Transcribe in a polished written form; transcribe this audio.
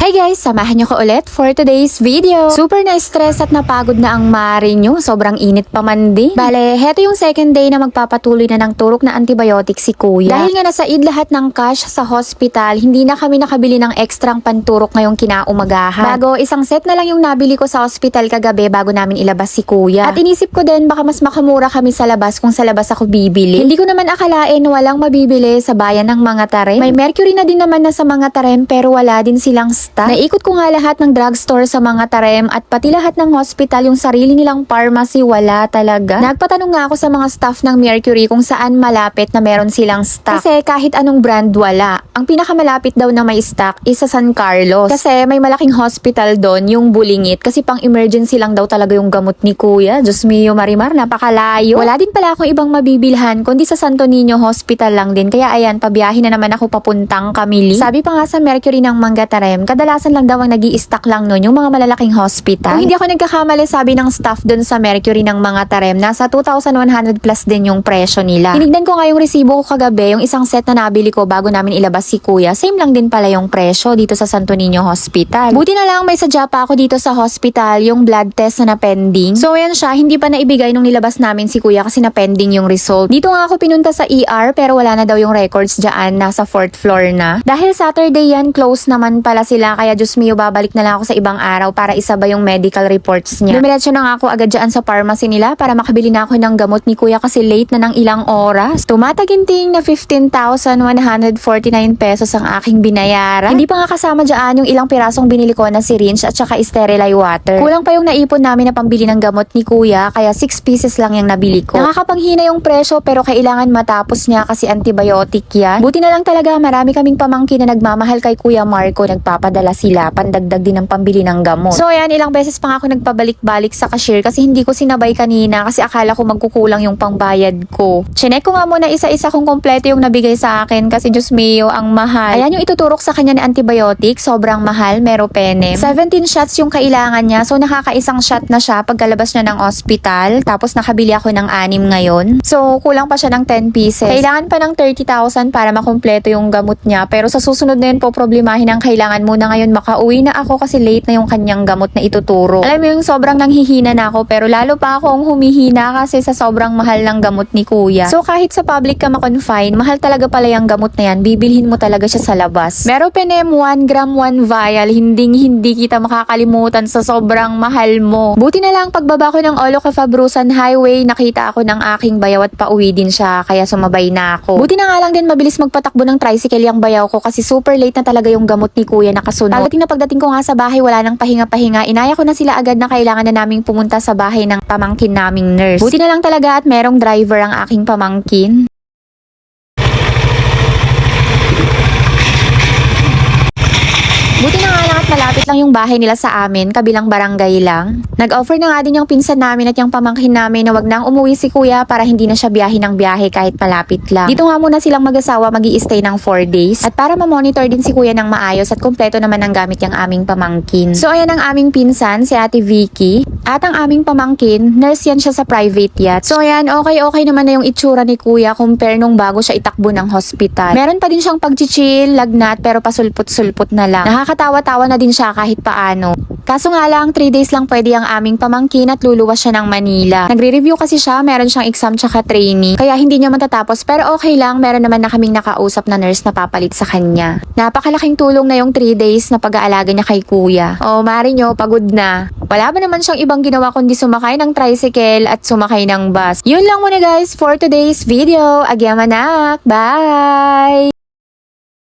Hey guys! Samahan niyo ko ulit for today's video. Super na-stress at napagod na ang mare nyo. Sobrang init pa man din. Bale, heto yung second day na magpapatuloy na ng turok na antibiotic si kuya. Dahil nga nasaid lahat ng cash sa hospital, hindi na kami nakabili ng ekstrang panturok ngayong kinaumagahan. Bago, isang set na lang yung nabili ko sa hospital kagabi bago namin ilabas si kuya. At inisip ko din baka mas makamura kami sa labas kung sa labas ako bibili. Hindi ko naman akalain walang mabibili sa bayan ng mga tarem. May mercury na din naman na sa mga tarem pero wala din silang Naikot ko nga lahat ng drugstore sa mga tarem at pati lahat ng hospital, yung sarili nilang pharmacy, wala talaga. Nagpatanong nga ako sa mga staff ng Mercury kung saan malapit na meron silang stock. Kasi kahit anong brand wala. Ang pinakamalapit daw na may stock is sa San Carlos. Kasi may malaking hospital doon, yung Bulingit. Kasi pang emergency lang daw talaga yung gamot ni kuya. Diyos mio Marimar, napakalayo. Wala din pala akong ibang mabibilhan kundi sa Santo Niño Hospital lang din. Kaya ayan, pabiyahin na naman ako papuntang Camili. Sabi pa nga sa Mercury ng Mangga Tarem, kadalasan lang daw ang nag-i-stock lang nun yung mga malalaking hospital. Kung hindi ako nagkakamali, sabi ng staff dun sa Mercury ng mga tarem, nasa 2,100 plus din yung presyo nila. Tinignan ko nga yung resibo ko kagabi, yung isang set na nabili ko bago namin ilabas si kuya. Same lang din pala yung presyo dito sa Santo Niño Hospital. Buti na lang may sadya pa ako dito sa hospital, yung blood test na pending. So ayan siya, hindi pa naibigay nung nilabas namin si kuya kasi na pending yung result. Dito nga ako pinunta sa ER pero wala na daw yung records dyan, nasa 4th floor na. Dahil Saturday yan, close naman pala sila, kaya Diyos mio, babalik na lang ako sa ibang araw para isabay yung medical reports niya. Dumiretso na nga ako agad dyan sa pharmacy nila para makabili na ako ng gamot ni kuya kasi late na ng ilang oras. Tumataginting na 15,149 pesos ang aking binayaran. Hindi pa nga kasama dyan yung ilang pirasong binili ko na syringe at saka sterilized water. Kulang pa yung naipon namin na pambili ng gamot ni kuya kaya 6 pieces lang yung nabili ko. Nakakapanghina yung presyo pero kailangan matapos niya kasi antibiotic yan. Buti na lang talaga marami kaming pamangkin na nagmamahal kay Kuya Marco, nagpapadala sila pandagdag din ng pambili ng gamot. So ayan, ilang beses pa nga ako nagpabalik-balik sa cashier kasi hindi ko sinabay kanina kasi akala ko magkukulang yung pangbayad ko. Chinek ko nga muna isa-isa kung kompleto yung nabigay sa akin kasi Diyos mio, ang mahal. Ayan yung ituturok sa kanya ni antibiotic, sobrang mahal, meropenem. 17 shots yung kailangan niya, so nakakaisang shot na siya pagkalabas niya ng ospital. Tapos nakabili ako ng 6 ngayon. So kulang pa siya ng 10 pieces. Kailangan pa ng 30,000 para makumpleto yung gamot niya. Pero sa susunod na yun po problemahin ang kailangan muna ngayon makauwi na ako kasi late na yung kanyang gamot na ituturo. Alam mo yung sobrang nanghihina na ako pero lalo pa akong humihina kasi sa sobrang mahal ng gamot ni kuya. So kahit sa public ka makonfine, mahal talaga pala yung gamot na yan. Bibilhin mo talaga siya sa labas. Meropenem 1 gram 1 vial, hindi kita makakalimutan sa sobrang mahal mo. Buti na lang pagbaba ko ng Olo Cafabrusan Highway, nakita ako ng aking bayaw at pauwi din siya kaya sumabay na ako. Buti na nga lang din mabilis magpatakbo ng tricycle yung bayaw ko kasi super late na talaga yung gamot ni kuya nakasunod. Pagdating ko nga sa bahay, wala nang pahinga-pahinga. Inaya ko na sila agad na kailangan na naming pumunta sa bahay ng pamangkin naming nurse. Buti na lang talaga at merong driver ang aking pamangkin. Buti na nga lang at malapit lang yung bahay nila sa amin, kabilang barangay lang. Nag-offer na nga din yung pinsan namin at yung pamangkin namin na wag nang umuwi si kuya para hindi na siya biyahe ng biyahe kahit malapit lang. Dito nga muna silang mag-asawa mag-i-stay ng 4 days at para ma-monitor din si kuya ng maayos at kumpleto naman ang gamit yung aming pamangkin. So ayan ang aming pinsan, si Ate Vicky. At ang aming pamangkin, nurse yan siya sa private yacht. So ayan, okay naman na yung itsura ni kuya compare nung bago siya itakbo ng hospital. Meron pa din siyang pag-chill, lagnat pero pasulput-sulput na lang. Nakakatawa-tawa na din siya kahit paano. Kaso nga lang, 3 days lang pwede ang aming pamangkin at luluwas siya ng Manila. Nagre-review kasi siya, meron siyang exam tsaka training. Kaya hindi niya matatapos pero okay lang, meron naman na kaming nakausap na nurse na papalit sa kanya. Napakalaking tulong na yung 3 days na pag-aalaga niya kay kuya. Oh, mari nyo, pagod na. Wala ba naman siyang ibang ginawa kundi sumakay ng tricycle at sumakay ng bus. Yun lang muna guys for today's video. Agyamanak! Bye!